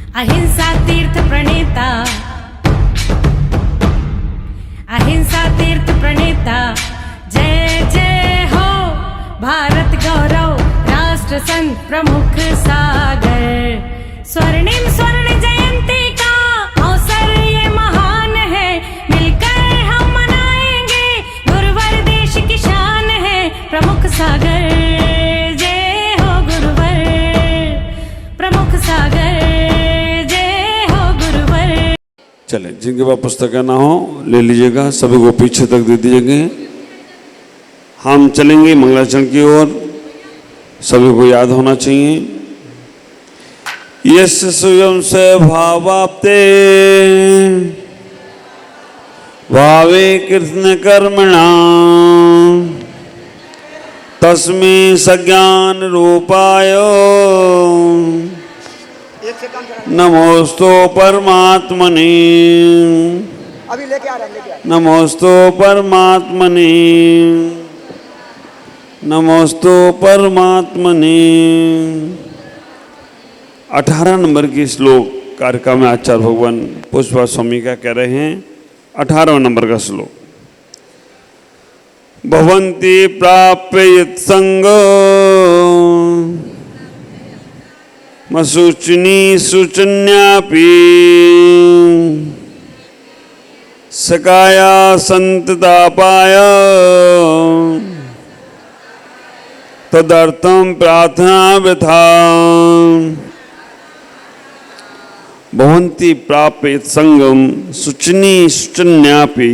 अहिंसा तीर्थ प्रणेता, अहिंसा तीर्थ प्रणेता, जय जय हो भारत गौरव राष्ट्र संत प्रमुख सागर। स्वर्णिम स्वर्ण जयंती का अवसर ये महान है, मिलकर हम मनाएंगे गुरुवर देश की शान है प्रमुख सागर। जय हो गुरुवर प्रमुख सागर, चले जिनके पास पुस्तकें ना हो ले लीजिएगा, सभी को पीछे तक दे दीजिएगा। हम चलेंगे मंगलाचरण की ओर, सभी को याद होना चाहिए। यस्य स्वयं से भावाप्ते भावे कृष्ण कर्मणा तस्मै सज्ञान रूपाय नमोस्तु परमात्मने, अभी लेके आ रहे हैं। नमोस्तु परमात्मने, नमोस्तु परमात्मने। 18 नंबर की श्लोक कारिका में आचार्य भगवान पुष्पा स्वामी का कह रहे हैं। 18वें नंबर का श्लोक, भवन्ति प्राप्य यत्संग मशुचिनी शुचन्यापि सकाया संततापाय तदर्थम प्रार्थना वृथा। भवन्ति प्राप्य संगम शुचिनी शुचन्यापि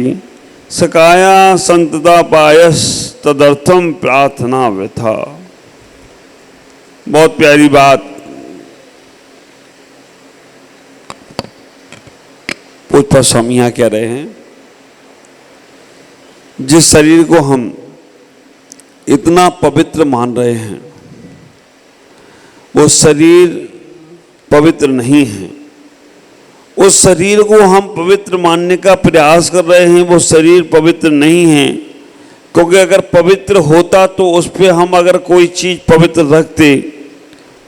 सकाया संततापायस तदर्थम प्रार्थना वृथा। बहुत प्यारी बात पुष्पा स्वामी यहाँ कह रहे हैं। जिस शरीर को हम इतना पवित्र मान रहे हैं वो शरीर पवित्र नहीं है। उस शरीर को हम पवित्र मानने का प्रयास कर रहे हैं, वो शरीर पवित्र नहीं है। क्योंकि अगर पवित्र होता तो उस पर हम अगर कोई चीज़ पवित्र रखते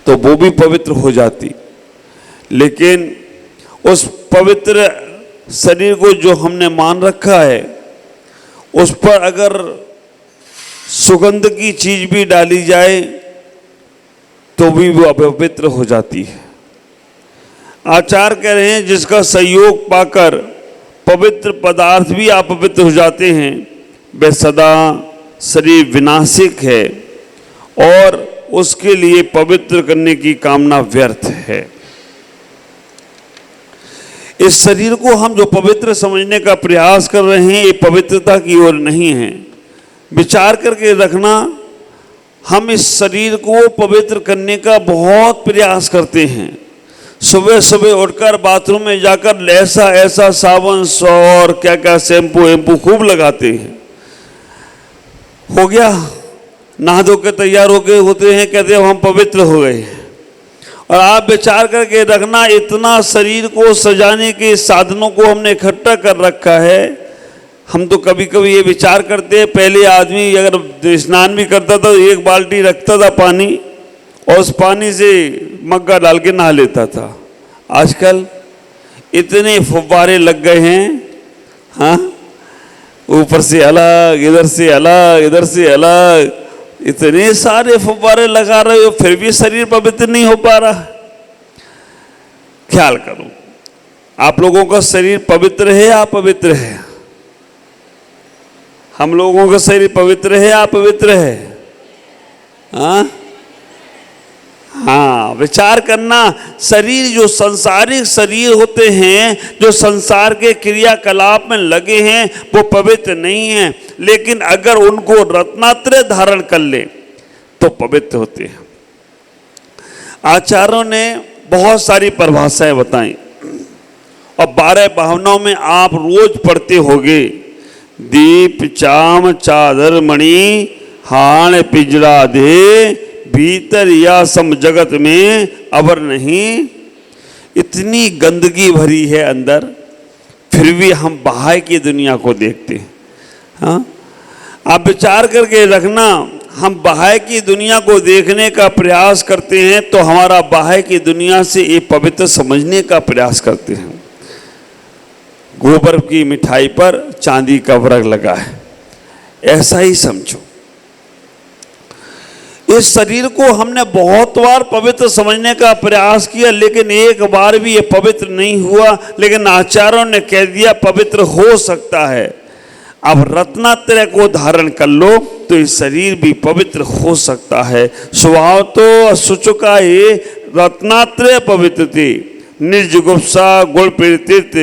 तो वो भी पवित्र हो जाती। लेकिन उस पवित्र शरीर को जो हमने मान रखा है उस पर अगर सुगंध की चीज भी डाली जाए तो भी वो अपवित्र हो जाती है। आचार्य कह रहे हैं जिसका संयोग पाकर पवित्र पदार्थ भी अपवित्र हो जाते हैं वह सदा शरीर विनाशिक है और उसके लिए पवित्र करने की कामना व्यर्थ है। इस शरीर को हम जो पवित्र समझने का प्रयास कर रहे हैं ये पवित्रता की ओर नहीं है। विचार करके रखना, हम इस शरीर को पवित्र करने का बहुत प्रयास करते हैं। सुबह सुबह उठकर बाथरूम में जाकर ऐसा ऐसा साबुन और क्या क्या शैम्पू खूब लगाते हैं। हो गया, नहा धो के तैयार हो गए होते हैं, कहते हैं हम पवित्र हो गए। और आप विचार करके रखना, इतना शरीर को सजाने के साधनों को हमने इकट्ठा कर रखा है। हम तो कभी कभी ये विचार करते हैं, पहले आदमी अगर स्नान भी करता था तो एक बाल्टी रखता था पानी और उस पानी से मग्गा डाल के नहा लेता था। आजकल इतने फव्वारे लग गए हैं, हाँ, ऊपर से अलग, इधर से अलग, इधर से अलग, इतने सारे फव्वारे लगा रहे हो फिर भी शरीर पवित्र नहीं हो पा रहा। ख्याल करो, आप लोगों का शरीर पवित्र है या अपवित्र है? हम लोगों का शरीर पवित्र है या अपवित्र है? हाँ, विचार करना। शरीर जो संसारिक शरीर होते हैं, जो संसार के क्रियाकलाप में लगे हैं, वो पवित्र नहीं है। लेकिन अगर उनको रत्नात्रय धारण कर ले तो पवित्र होते हैं। आचार्यों ने बहुत सारी परिभाषाएं बताई और 12 भावनाओं में आप रोज पढ़ते होंगे। दीप चाम चादर मणि हाण पिंजरा दे, भीतर या सम जगत में अबर नहीं। इतनी गंदगी भरी है अंदर, फिर भी हम बाहर की दुनिया को देखते हैं। हाँ, आप विचार करके रखना, हम बाहर की दुनिया को देखने का प्रयास करते हैं तो हमारा बाहर की दुनिया से ये पवित्र समझने का प्रयास करते हैं। गोबर की मिठाई पर चांदी का वर्ग लगा है, ऐसा ही समझो। इस शरीर को हमने बहुत बार पवित्र समझने का प्रयास किया, लेकिन एक बार भी ये पवित्र नहीं हुआ। लेकिन आचार्यों ने कह दिया पवित्र हो सकता है। अब रत्नात्रय को धारण कर लो तो ये शरीर भी पवित्र हो सकता है। स्वभाव तो अशुचि का ये रत्नात्रय पवित्र थे। निर्जुगुप्सा गुण तीर्थ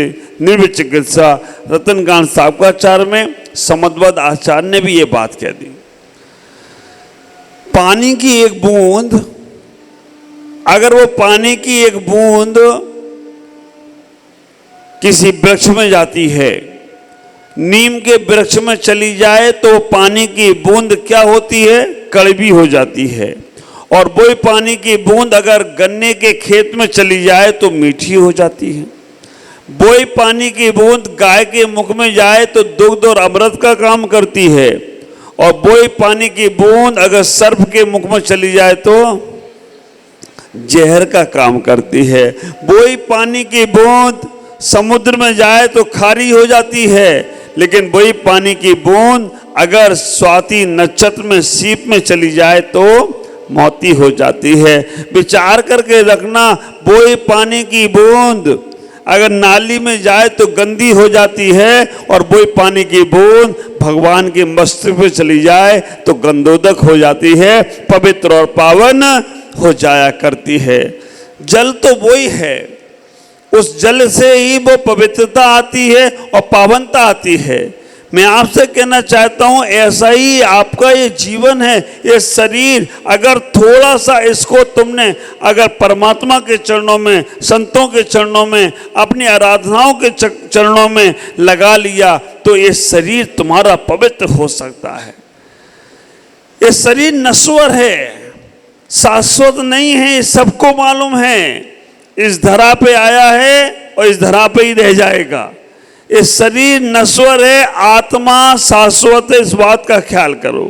निर्विचिकित्सा। रतनकांत साबकाचार्य में समद्वद आचार्य ने भी ये बात कह दी। पानी की एक बूंद, अगर वो पानी की एक बूंद किसी वृक्ष में जाती है, नीम के वृक्ष में चली जाए तो पानी की बूंद क्या होती है? कड़वी हो जाती है। और वही पानी की बूंद अगर गन्ने के खेत में चली जाए तो मीठी हो जाती है। वही पानी की बूंद गाय के मुख में जाए तो दुग्ध और अमृत का काम करती है। और वही पानी की बूंद अगर सर्प के मुख में चली जाए तो जहर का काम करती है। वही पानी की बूंद समुद्र में जाए तो खारी हो जाती है। लेकिन वही पानी की बूंद अगर स्वाति नक्षत्र में सीप में चली जाए तो मौती हो जाती है। विचार करके रखना, वही पानी की बूंद अगर नाली में जाए तो गंदी हो जाती है, और वही पानी की बूंद भगवान के मस्तक पे चली जाए तो गंधोदक हो जाती है, पवित्र और पावन हो जाया करती है। जल तो वही है, उस जल से ही वो पवित्रता आती है और पावनता आती है। मैं आपसे कहना चाहता हूं, ऐसा ही आपका ये जीवन है। ये शरीर अगर थोड़ा सा इसको तुमने अगर परमात्मा के चरणों में, संतों के चरणों में, अपनी आराधनाओं के चरणों में लगा लिया तो ये शरीर तुम्हारा पवित्र हो सकता है। ये शरीर नश्वर है, शाश्वत नहीं है, सबको मालूम है। इस धरा पे आया है और इस धरा पे ही रह जाएगा। ये शरीर नश्वर है, आत्मा शाश्वत है, इस बात का ख्याल करो।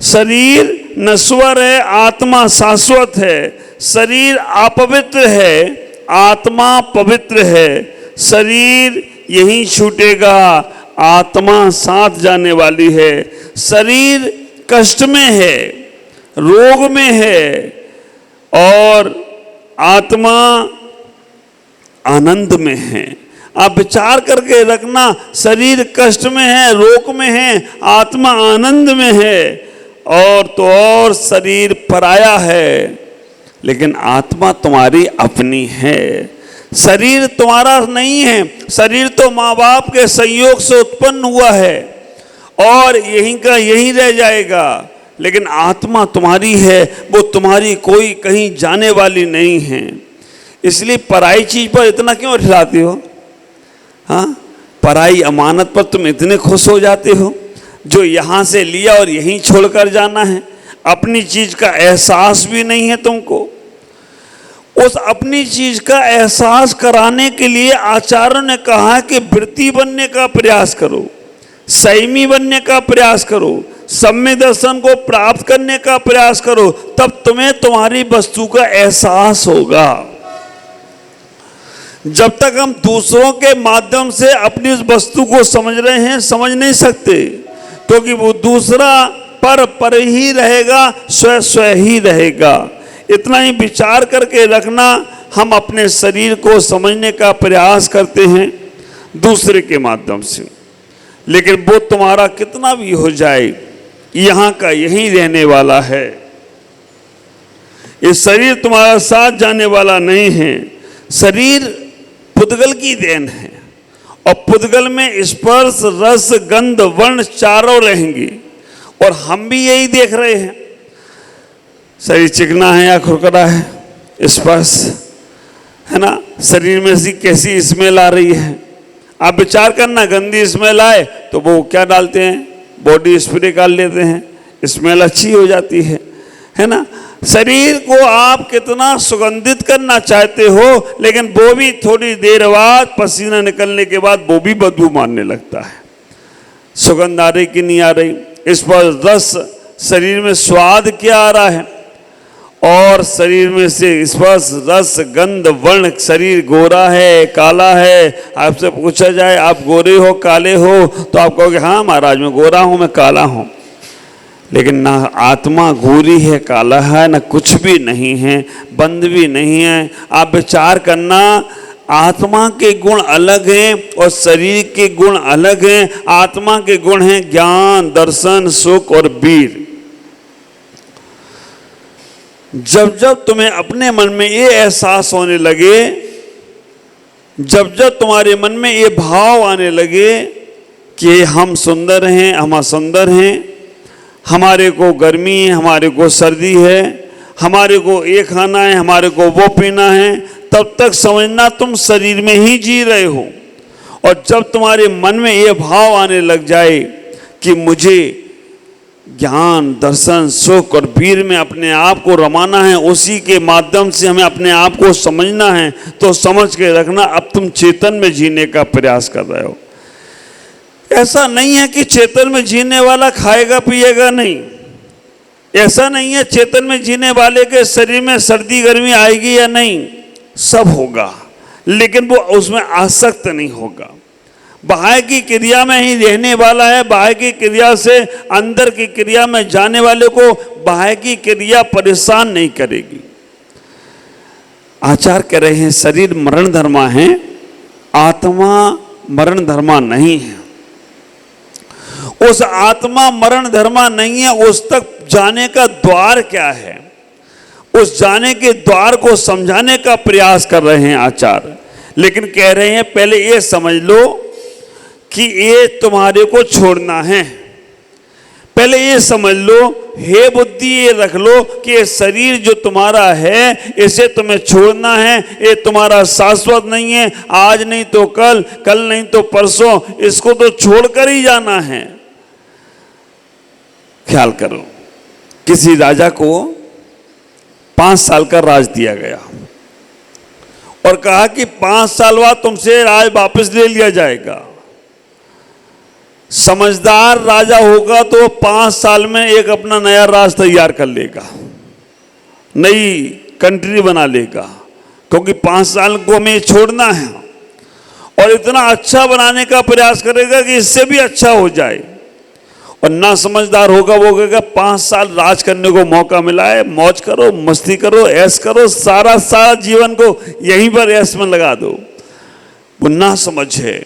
शरीर नश्वर है, आत्मा शाश्वत है। शरीर अपवित्र है, आत्मा पवित्र है। शरीर यहीं छूटेगा, आत्मा साथ जाने वाली है। शरीर कष्ट में है, रोग में है, और आत्मा आनंद में है। आप विचार करके रखना, शरीर कष्ट में है, रोग में है, आत्मा आनंद में है। और तो और शरीर पराया है, लेकिन आत्मा तुम्हारी अपनी है। शरीर तुम्हारा नहीं है, शरीर तो माँ बाप के संयोग से उत्पन्न हुआ है और यहीं का यहीं रह जाएगा। लेकिन आत्मा तुम्हारी है, वो तुम्हारी कोई कहीं जाने वाली नहीं है। इसलिए पराई चीज पर इतना क्यों हिलाते हो? हाँ, पराई अमानत पर तुम इतने खुश हो जाते हो, जो यहाँ से लिया और यहीं छोड़कर जाना है। अपनी चीज का एहसास भी नहीं है तुमको। उस अपनी चीज का एहसास कराने के लिए आचार्यों ने कहा कि वृत्ति बनने का प्रयास करो, संयमी बनने का प्रयास करो, सम्यक दर्शन को प्राप्त करने का प्रयास करो, तब तुम्हें तुम्हारी वस्तु का एहसास होगा। जब तक हम दूसरों के माध्यम से अपनी उस वस्तु को समझ रहे हैं, समझ नहीं सकते, क्योंकि वो दूसरा पर ही रहेगा, स्व ही रहेगा। इतना ही विचार करके रखना। हम अपने शरीर को समझने का प्रयास करते हैं दूसरे के माध्यम से, लेकिन वो तुम्हारा कितना भी हो जाए, यहाँ का यहीं रहने वाला है। ये शरीर तुम्हारा साथ जाने वाला नहीं है। शरीर पुद्गल की देन है, और पुद्गल में स्पर्श, रस, गंध, वर्ण चारों रहेंगे, और हम भी यही देख रहे हैं। शरीर चिकना है या खुरखरा है, स्पर्श है ना, शरीर में से कैसी स्मेल आ रही है। आप विचार करना, गंदी स्मेल आए तो वो क्या डालते हैं, बॉडी स्प्रे कर लेते हैं, स्मेल अच्छी हो जाती है ना। शरीर को आप कितना सुगंधित करना चाहते हो, लेकिन वो भी थोड़ी देर बाद, पसीना निकलने के बाद वो भी बदबू मारने लगता है। सुगंध आ रही कि नहीं आ रही, इस पर रस शरीर में स्वाद क्या आ रहा है, और शरीर में से स्पर्श रस गंध वर्ण, शरीर गोरा है काला है। आपसे पूछा जाए आप गोरे हो काले हो तो आप कहोगे हाँ महाराज मैं गोरा हूँ मैं काला हूँ, लेकिन ना आत्मा गोरी है काला है ना कुछ भी नहीं है, बंद भी नहीं है। आप विचार करना, आत्मा के गुण अलग हैं और शरीर के गुण अलग हैं। आत्मा के गुण हैं ज्ञान दर्शन सुख और वीर। जब जब तुम्हें अपने मन में ये एहसास होने लगे, जब जब तुम्हारे मन में ये भाव आने लगे कि हम सुंदर हैं हम असुंदर हैं, हमारे को गर्मी है हमारे को सर्दी है, हमारे को ये खाना है हमारे को वो पीना है, तब तक समझना तुम शरीर में ही जी रहे हो। और जब तुम्हारे मन में ये भाव आने लग जाए कि मुझे ज्ञान दर्शन सुख और वीर में अपने आप को रमाना है, उसी के माध्यम से हमें अपने आप को समझना है, तो समझ के रखना अब तुम चेतन में जीने का प्रयास कर रहे हो। ऐसा नहीं है कि चेतन में जीने वाला खाएगा पिएगा नहीं, ऐसा नहीं है चेतन में जीने वाले के शरीर में सर्दी गर्मी आएगी या नहीं, सब होगा, लेकिन वो उसमें आसक्त नहीं होगा। बाहर की क्रिया में ही रहने वाला है, बाहर की क्रिया से अंदर की क्रिया में जाने वाले को बाहर की क्रिया परेशान नहीं करेगी। आचार्य कह रहे हैं शरीर मरण धर्मा है, आत्मा मरण धर्मा नहीं है। उस आत्मा मरण धर्मा नहीं है, उस तक जाने का द्वार क्या है, उस जाने के द्वार को समझाने का प्रयास कर रहे हैं आचार्य। लेकिन कह रहे हैं पहले ये समझ लो कि ये तुम्हारे को छोड़ना है। पहले ये समझ लो, हे बुद्धि ये रख लो कि ये शरीर जो तुम्हारा है इसे तुम्हें छोड़ना है, ये तुम्हारा शाश्वत नहीं है, आज नहीं तो कल, कल नहीं तो परसों, इसको तो छोड़कर ही जाना है। ख्याल करो, किसी राजा को 5 साल का राज दिया गया और कहा कि 5 साल बाद तुमसे राज वापस ले लिया जाएगा। समझदार राजा होगा तो 5 साल में एक अपना नया राज तैयार कर लेगा, नई कंट्री बना लेगा, क्योंकि 5 साल को हमें छोड़ना है और इतना अच्छा बनाने का प्रयास करेगा कि इससे भी अच्छा हो जाए। और ना समझदार होगा वो कहेगा 5 साल राज करने को मौका मिला है, मौज करो मस्ती करो ऐश करो, सारा जीवन को यहीं पर ऐश में लगा दो। वो ना समझ है।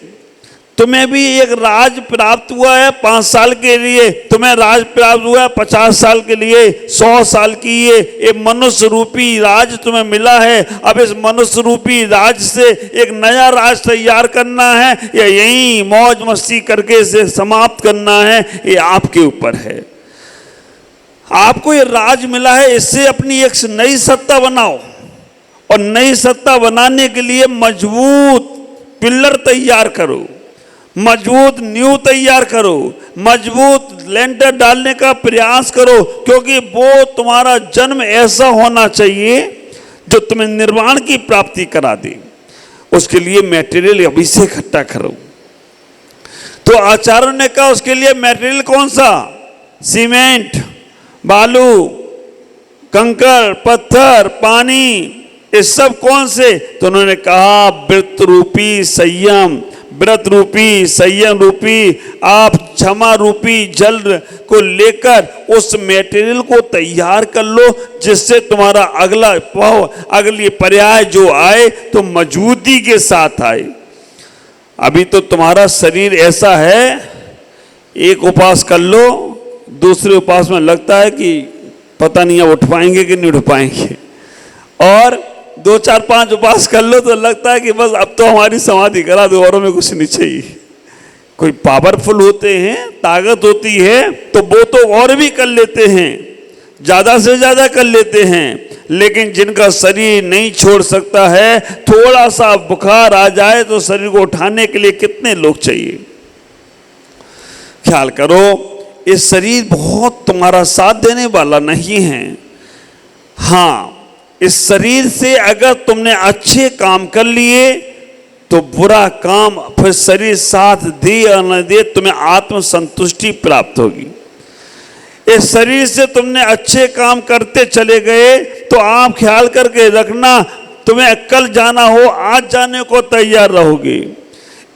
तुम्हें भी एक राज प्राप्त हुआ है 5 साल के लिए, तुम्हें राज प्राप्त हुआ है 50 साल के लिए, 100 साल की ये मनुष्य रूपी राज तुम्हें मिला है। अब इस मनुष्य रूपी राज से एक नया राज तैयार करना है या यहीं मौज मस्ती करके इसे समाप्त करना है, ये आपके ऊपर है। आपको ये राज मिला है, इससे अपनी एक नई सत्ता बनाओ और नई सत्ता बनाने के लिए मजबूत पिलर तैयार करो, मजबूत नींव तैयार करो, मजबूत लेंटर डालने का प्रयास करो, क्योंकि वो तुम्हारा जन्म ऐसा होना चाहिए जो तुम्हें निर्वाण की प्राप्ति करा दे। उसके लिए मटेरियल अभी से इकट्ठा करो। तो आचार्यों ने कहा उसके लिए मटेरियल कौन सा? सीमेंट, बालू, कंकड़, पत्थर, पानी, ये सब कौन से? तो उन्होंने कहा व्रत रूपी संयम, व्रत रूपी संयम रूपी आप क्षमा रूपी जल को लेकर उस मटेरियल को तैयार कर लो, जिससे तुम्हारा अगली पर्याय जो आए तो मजबूती के साथ आए। अभी तो तुम्हारा शरीर ऐसा है, एक उपास कर लो, दूसरे उपास में लगता है कि पता नहीं अब उठ पाएंगे कि नहीं उठ पाएंगे, और 2 4 5 उपास कर लो तो लगता है कि बस अब तो हमारी समाधि करा दो, औरों में कुछ नहीं चाहिए। कोई पावरफुल होते हैं, ताकत होती है तो वो तो और भी कर लेते हैं, ज़्यादा से ज़्यादा कर लेते हैं, लेकिन जिनका शरीर नहीं छोड़ सकता है, थोड़ा सा बुखार आ जाए तो शरीर को उठाने के लिए कितने लोग चाहिए। ख्याल करो, ये शरीर बहुत तुम्हारा साथ देने वाला नहीं है। हाँ, इस शरीर से अगर तुमने अच्छे काम कर लिए तो बुरा काम फिर शरीर साथ दे या न दे, तुम्हें आत्म संतुष्टि प्राप्त होगी। इस शरीर से तुमने अच्छे काम करते चले गए तो आप ख्याल करके रखना, तुम्हें कल जाना हो आज जाने को तैयार रहोगे।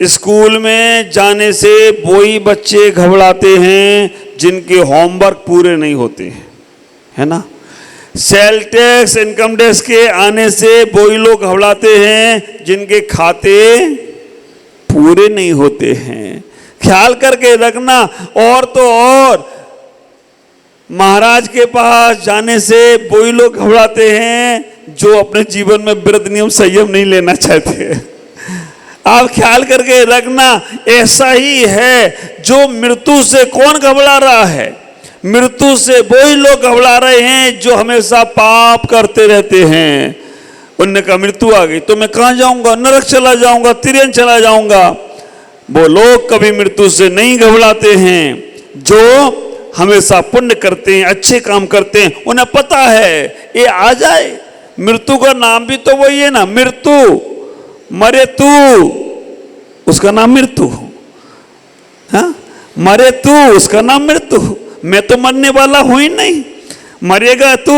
स्कूल में जाने से वही बच्चे घबराते हैं जिनके होमवर्क पूरे नहीं होते हैं, है ना। सेल टैक्स इनकम टैक्स के आने से वही लोग घबराते हैं जिनके खाते पूरे नहीं होते हैं। ख्याल करके रखना। और तो और महाराज के पास जाने से वही लोग घबराते हैं जो अपने जीवन में व्रत नियम संयम नहीं लेना चाहते। आप ख्याल करके रखना, ऐसा ही है। जो मृत्यु से कौन घबरा रहा है? मृत्यु से वही लोग घबरा रहे हैं जो हमेशा पाप करते रहते हैं। उनने कहा मृत्यु आ गई तो मैं कहाँ जाऊंगा, नरक चला जाऊंगा, तिरंग चला जाऊंगा। वो लोग कभी मृत्यु से नहीं घबराते हैं जो हमेशा पुण्य करते हैं, अच्छे काम करते हैं। उन्हें पता है ये आ जाए। मृत्यु का नाम भी तो वही है ना, मृत्यु, मरे तू, उसका नाम मृत्यु। हाँ, मरे तू, उसका नाम मृत्यु। मैं तो मरने वाला हूं ही नहीं, मरेगा तू,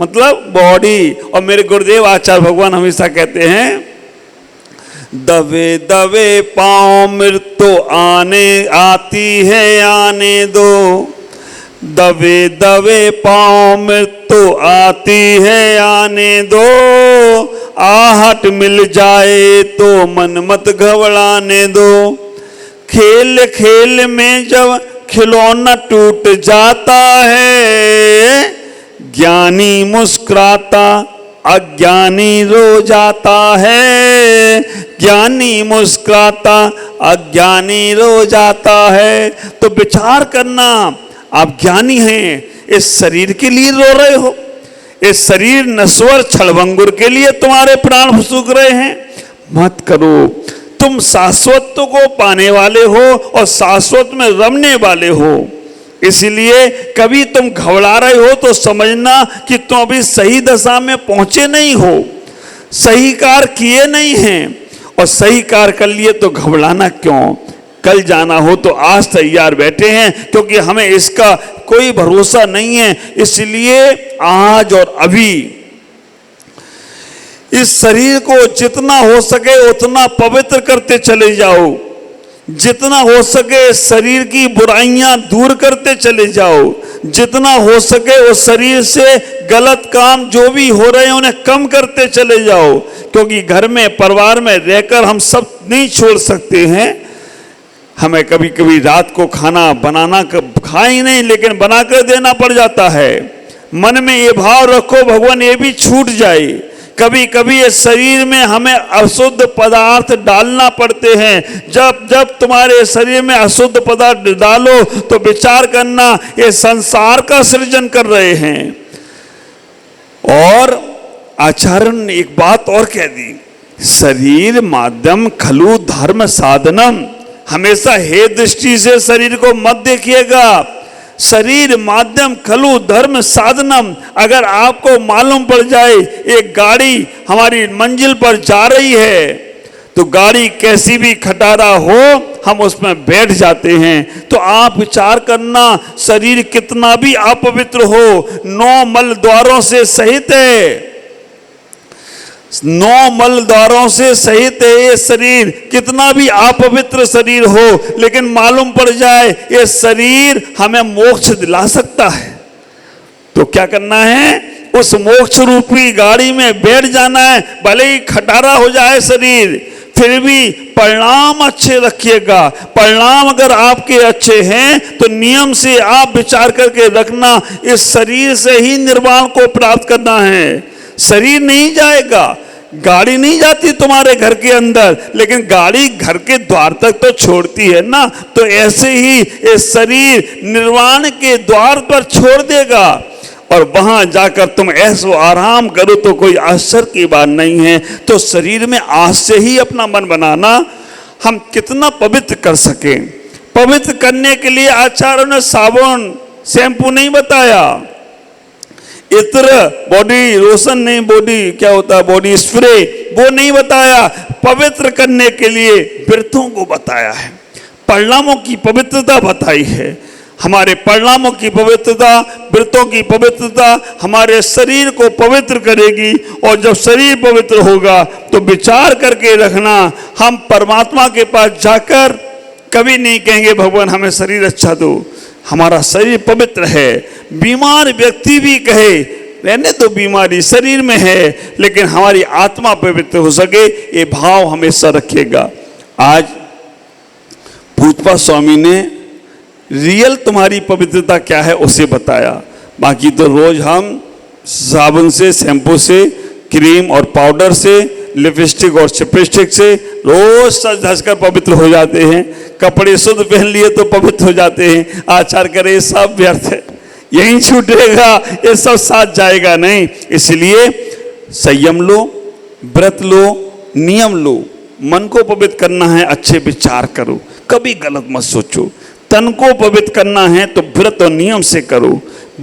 मतलब बॉडी। और मेरे गुरुदेव आचार्य भगवान हमेशा कहते हैं, दबे दबे पांव मृत्यु आती है आने दो, दबे दबे पांव मृत्यु आती है आने दो, आहट मिल जाए तो मन मत घबराने दो। खेल खेल में जब खिलौना टूट जाता है, ज्ञानी मुस्कुराता अज्ञानी रो जाता है, ज्ञानी मुस्कुराता अज्ञानी रो जाता है। तो विचार करना, आप ज्ञानी हैं, इस शरीर के लिए रो रहे हो, इस शरीर नश्वर छड़भंगुर के लिए तुम्हारे प्राण सूख रहे हैं। मत करो। तुम शाश्वत को पाने वाले हो और शाश्वत में रमने वाले हो। इसलिए कभी तुम घबरा रहे हो तो समझना कि तुम अभी सही दशा में पहुंचे नहीं हो, सही कार्य किए नहीं हैं। और सही कार्य कर लिए तो घबराना क्यों? कल जाना हो तो आज तैयार बैठे हैं, क्योंकि हमें इसका कोई भरोसा नहीं है। इसलिए आज और अभी इस शरीर को जितना हो सके उतना पवित्र करते चले जाओ, जितना हो सके शरीर की बुराइयां दूर करते चले जाओ, जितना हो सके उस शरीर से गलत काम जो भी हो रहे हैं उन्हें कम करते चले जाओ। क्योंकि घर में परिवार में रहकर हम सब नहीं छोड़ सकते हैं। हमें कभी कभी रात को खाना बनाना खा ही नहीं, लेकिन बनाकर देना पड़ जाता है। मन में ये भाव रखो भगवान ये भी छूट जाए। कभी कभी इस शरीर में हमें अशुद्ध पदार्थ डालना पड़ते हैं। जब जब तुम्हारे शरीर में अशुद्ध पदार्थ डालो तो विचार करना ये संसार का सृजन कर रहे हैं। और आचार्य ने एक बात और कह दी, शरीर माध्यम खलु धर्म साधनम। हमेशा हे दृष्टि से शरीर को मत देखिएगा। शरीर माध्यम खलु धर्म साधनम। अगर आपको मालूम पड़ जाए एक गाड़ी हमारी मंजिल पर जा रही है तो गाड़ी कैसी भी खटारा हो हम उसमें बैठ जाते हैं। तो आप विचार करना, शरीर कितना भी अपवित्र हो 9 मल द्वारों से सहित है, 9 मल द्वारों से सहित है ये शरीर। कितना भी अपवित्र शरीर हो लेकिन मालूम पड़ जाए ये शरीर हमें मोक्ष दिला सकता है। तो क्या करना है? उस मोक्ष रूपी गाड़ी में बैठ जाना है। भले ही खटारा हो जाए शरीर, फिर भी परिणाम अच्छे रखिएगा। परिणाम अगर आपके अच्छे हैं तो नियम से आप विचार करके रखना, इस शरीर से ही निर्वाण को प्राप्त करना है। शरीर नहीं जाएगा, गाड़ी नहीं जाती तुम्हारे घर के अंदर, लेकिन गाड़ी घर के द्वार तक तो छोड़ती है ना। तो ऐसे ही ये शरीर निर्वाण के द्वार पर छोड़ देगा और वहां जाकर तुम ऐसो आराम करो तो कोई आश्चर्य की बात नहीं है। तो शरीर में आज से ही अपना मन बनाना हम कितना पवित्र कर सकें। पवित्र करने के लिए आचार्यों ने साबुन शैम्पू नहीं बताया, इत्र बॉडी लोशन नहीं, बॉडी क्या होता है बॉडी स्प्रे वो नहीं बताया। पवित्र करने के लिए व्रतों को बताया है, परिणामों की पवित्रता बताई है। हमारे परिणामों की पवित्रता, व्रतों की पवित्रता हमारे शरीर को पवित्र करेगी। और जब शरीर पवित्र होगा तो विचार करके रखना, हम परमात्मा के पास जाकर कभी नहीं कहेंगे भगवान हमें शरीर अच्छा दो, हमारा शरीर पवित्र है। बीमार व्यक्ति भी कहे रहने तो बीमारी शरीर में है, लेकिन हमारी आत्मा पवित्र हो सके, ये भाव हमेशा रखिएगा। आज पूजपा स्वामी ने रियल तुम्हारी पवित्रता क्या है उसे बताया। बाकी तो रोज हम साबुन से, शैम्पू से, क्रीम और पाउडर से, लिपस्टिक और चिपस्टिक से रोज सज धज कर पवित्र हो जाते हैं। कपड़े शुद्ध पहन लिए तो पवित्र हो जाते हैं। आचार करे सब व्यर्थ है, यहीं छूटेगा, ये सब साथ जाएगा नहीं। इसलिए संयम लो, व्रत लो, नियम लो। मन को पवित्र करना है, अच्छे विचार करो, कभी गलत मत सोचो। तन को पवित्र करना है तो व्रत और नियम से करो।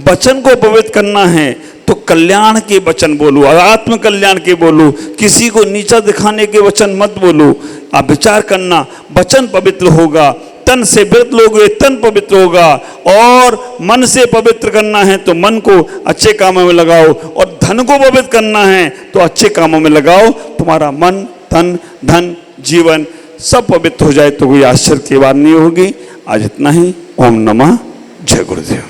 वचन को पवित्र करना है तो कल्याण के वचन बोलो, आत्म कल्याण के बोलो, किसी को नीचा दिखाने के वचन मत बोलो। आप विचार करना, वचन पवित्र होगा, तन से व्रत लोगे, तन पवित्र होगा। और मन से पवित्र करना है तो मन को अच्छे कामों में लगाओ, और धन को पवित्र करना है तो अच्छे कामों में लगाओ। तुम्हारा मन, तन, धन, जीवन सब पवित्र हो जाए तो कोई आश्चर्य की बात नहीं होगी। आज इतना ही। ओम नमः, जय गुरुदेव।